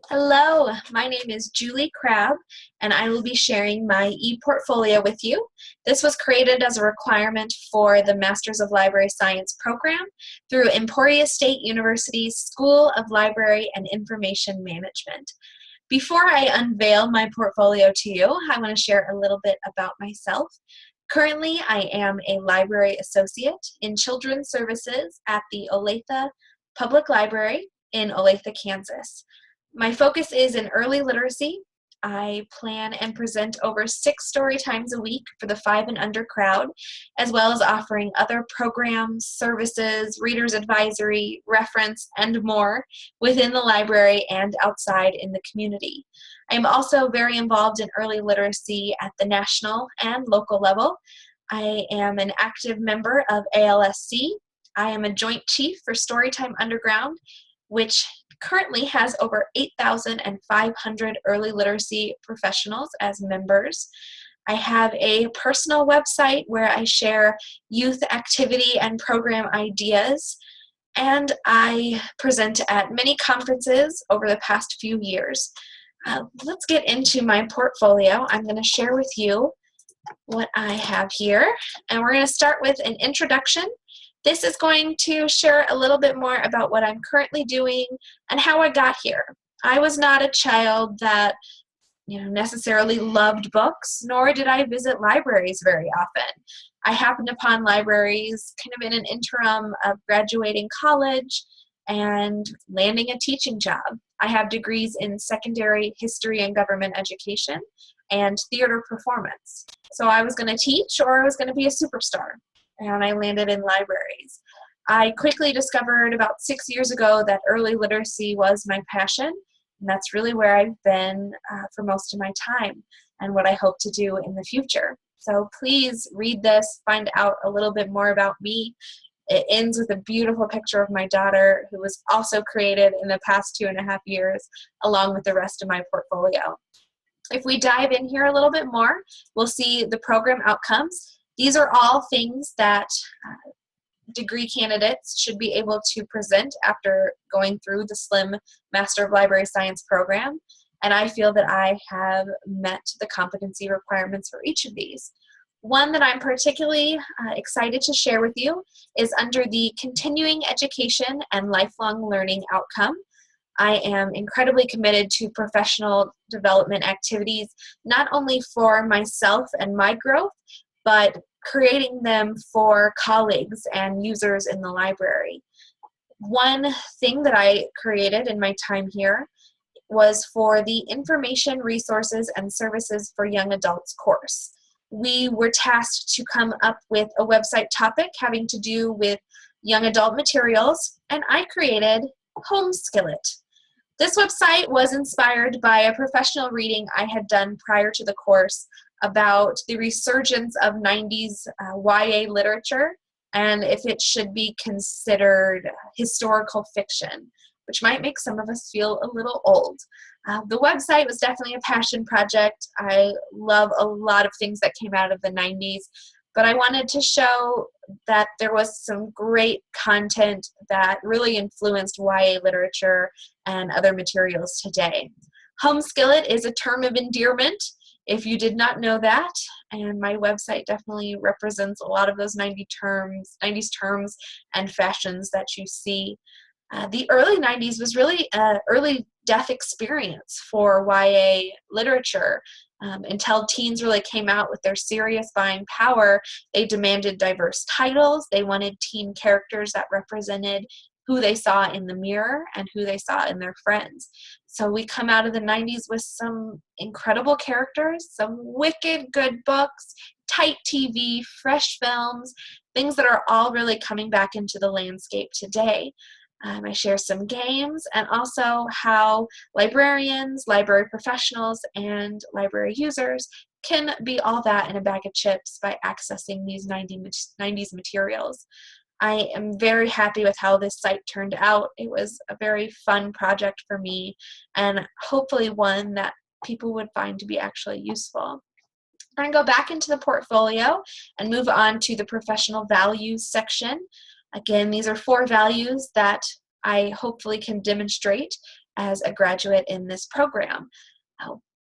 Hello, my name is Julie Crabb, and I will be sharing my e-portfolio with you. This was created as a requirement for the Masters of Library Science program through Emporia State University's School of Library and Information Management. Before I unveil my portfolio to you, I want to share a little bit about myself. Currently, I am a library associate in children's services at the Olathe Public Library in Olathe, Kansas. My focus is in early literacy. I plan and present over 6 story times a week for the 5 and under crowd, as well as offering other programs, services, reader's advisory, reference, and more within the library and outside in the community. I am also very involved in early literacy at the national and local level. I am an active member of ALSC. I am a joint chief for Storytime Underground, which currently has over 8,500 early literacy professionals as members. I have a personal website where I share youth activity and program ideas, and I present at many conferences over the past few years. Let's get into my portfolio. I'm going to share with you what I have here, and we're going to start with an introduction. This is going to share a little bit more about what I'm currently doing and how I got here. I was not a child that necessarily loved books, nor did I visit libraries very often. I happened upon libraries kind of in an interim of graduating college and landing a teaching job. I have degrees in secondary history and government education and theater performance. So I was going to teach or I was going to be a superstar, and I landed in libraries. I quickly discovered about 6 years ago that early literacy was my passion, and that's really where I've been for most of my time and what I hope to do in the future. So please read this, find out a little bit more about me. It ends with a beautiful picture of my daughter, who was also created in the past 2.5 years, along with the rest of my portfolio. If we dive in here a little bit more, we'll see the program outcomes. These are all things that degree candidates should be able to present after going through the SLIM Master of Library Science program, and I feel that I have met the competency requirements for each of these. One that I'm particularly excited to share with you is under the Continuing Education and Lifelong Learning outcome. I am incredibly committed to professional development activities, not only for myself and my growth, but creating them for colleagues and users in the library. One thing that I created in my time here was for the Information, Resources, and Services for Young Adults course. We were tasked to come up with a website topic having to do with young adult materials, and I created Home Skillet. This website was inspired by a professional reading I had done prior to the course about the resurgence of 90s YA literature and if it should be considered historical fiction, which might make some of us feel a little old. The website was definitely a passion project. I love a lot of things that came out of the 90s, but I wanted to show that there was some great content that really influenced YA literature and other materials today. Home Skillet is a term of endearment, if you did not know that, and my website definitely represents a lot of those 90s terms and fashions that you see. The early 90s was really an early death experience for YA literature. Until teens really came out with their serious buying power, they demanded diverse titles. They wanted teen characters that represented who they saw in the mirror and who they saw in their friends. So we come out of the 90s with some incredible characters, some wicked good books, tight TV, fresh films, things that are all really coming back into the landscape today. I share some games and also how librarians, library professionals, and library users can be all that in a bag of chips by accessing these 90s materials. I am very happy with how this site turned out. It was a very fun project for me and hopefully one that people would find to be actually useful. I'm going to go back into the portfolio and move on to the professional values section. Again, these are 4 values that I hopefully can demonstrate as a graduate in this program.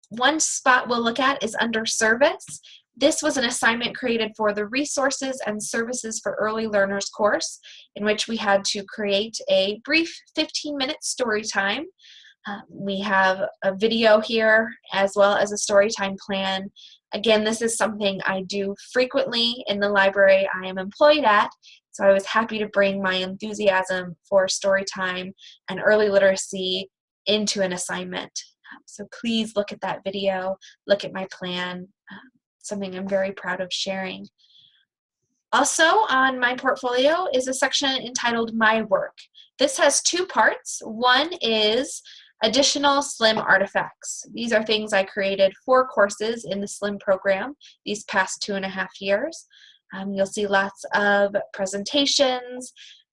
One spot we'll look at is under service. This was an assignment created for the Resources and Services for Early Learners course, in which we had to create a brief 15-minute story time. We have a video here as well as a story time plan. Again, this is something I do frequently in the library I am employed at, so I was happy to bring my enthusiasm for story time and early literacy into an assignment. So please look at that video, look at my plan, something I'm very proud of sharing. Also on my portfolio is a section entitled My Work. This has two parts. One is additional SLIM artifacts. These are things I created for courses in the SLIM program these past 2.5 years. You'll see lots of presentations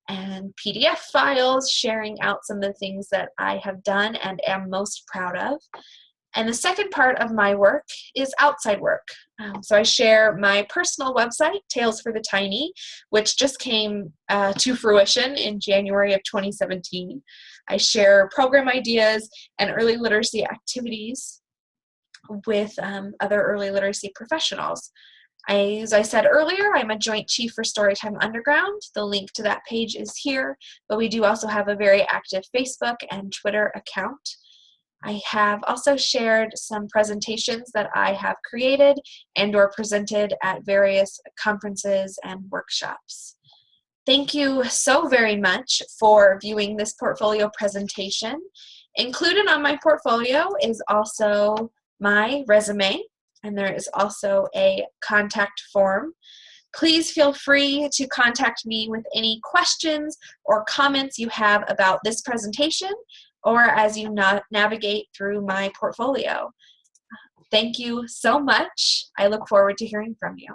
and PDF files sharing out some of the things that I have done and am most proud of. And the second part of my work is outside work. So I share my personal website, Tales for the Tiny, which just came to fruition in January of 2017. I share program ideas and early literacy activities with other early literacy professionals. As I said earlier, I'm a Joint Chief for Storytime Underground. The link to that page is here, but we do also have a very active Facebook and Twitter account. I have also shared some presentations that I have created and or presented at various conferences and workshops. Thank you so very much for viewing this portfolio presentation. Included on my portfolio is also my resume, and there is also a contact form. Please feel free to contact me with any questions or comments you have about this presentation or as you navigate through my portfolio. Thank you so much. I look forward to hearing from you.